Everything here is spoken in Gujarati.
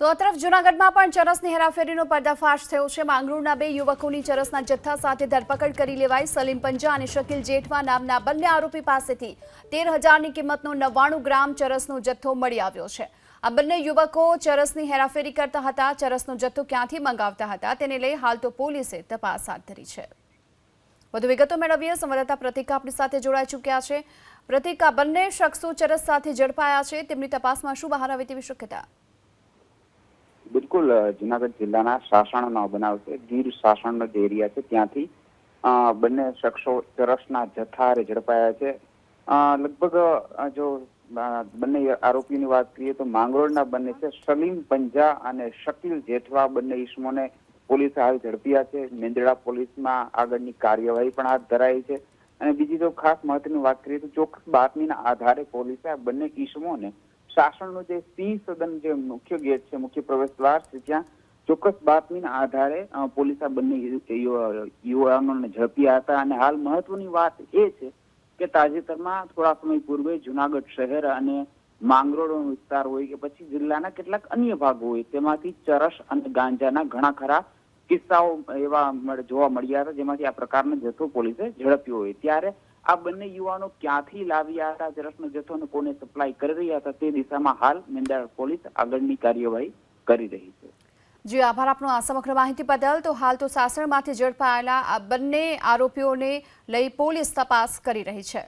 તો આ તરફ જૂનાગઢમાં પણ ચરસની હેરાફેરીનો પર્દાફાશ થયો છે। માંગરોળના બે યુવકોની ચરસના જથ્થા સાથે ધરપકડ કરી લેવાઈ। સલીમ પંજા અને શકીલ જેઠવા નામના બંને આરોપી પાસેથી 13,000ની કિંમતનો 99 ગ્રામ ચરસનો જથ્થો મળી આવ્યો છે। આ બંને યુવકો ચરસની હેરાફેરી કરતા હતા। ચરસનો જથ્થો ક્યાંથી મંગાવતા હતા તેને લઈ હાલ તો પોલીસે તપાસ હાથ ધરી છે। વધુ વિગતો મેળવીએ સંવાદદાતા પ્રતિક આપણી સાથે જોડાઈ ચૂક્યા છે। પ્રતિક, આ બંને શખ્સો ચરસ સાથે ઝડપાયા છે, તેમની તપાસમાં શું બહાર આવે તેવી શક્યતા? બિલકુલ, જૂનાગઢ જિલ્લાના સાસણનો બનાવ છે। ગીર સાસણનો જે એરિયા છે ત્યાંથી બંને શખ્સો ચરસના જથ્થા ઝડપાયા છે। લગભગ જો બંને આરોપીની વાત કરીએ તો માંગરોળના બંને છે સલીમ પંજા અને શકીલ જેઠવા બંને ઈસમોને પોલીસે હાલ ઝડપ્યા છે। મેંદરડા પોલીસમાં આગળની કાર્યવાહી પણ હાથ ધરાઈ છે। અને બીજી જો ખાસ મહત્વની વાત કરીએ તો ચોક્કસ બાતમીના આધારે પોલીસે આ બંને ઈસમોને શાસનનું જે સિંહ સદન જે મુખ્ય ગેટ છે, મુખ્ય પ્રવેશ દ્વાર છે, ત્યાં ચોક્કસ બાતમીના આધારે પોલીસ આ બંને યુવાનોને ઝડપ્યા હતા। અને હાલ મહત્વની વાત એ છે કે તાજેતરમાં થોડા સમય પૂર્વે જૂનાગઢ શહેર અને માંગરોળ વિસ્તાર હોય કે પછી જિલ્લાના કેટલાક અન્ય ભાગો હોય તેમાંથી ચરસ અને ગાંજાના ઘણા ખરા કિસ્સાઓ એવા જોવા મળ્યા હતા, જેમાંથી આ પ્રકારનો જથ્થો પોલીસે ઝડપ્યો હોય। ત્યારે આ બંને યુવાનો ક્યાંથી લાવ્યા હતા ચરસનો જથ્થો અને કોને સપ્લાય કરી રહ્યા હતા તે દિશામાં હાલ મેંદરડા પોલીસ આગળની કાર્યવાહી કરી રહી છે। જી આભાર આપનો આ સમગ્ર માહિતી બદલ। તો હાલ તો સાસણમાંથી ઝડપાયેલા આ બંને આરોપીઓને લઈ પોલીસ તપાસ કરી રહી છે।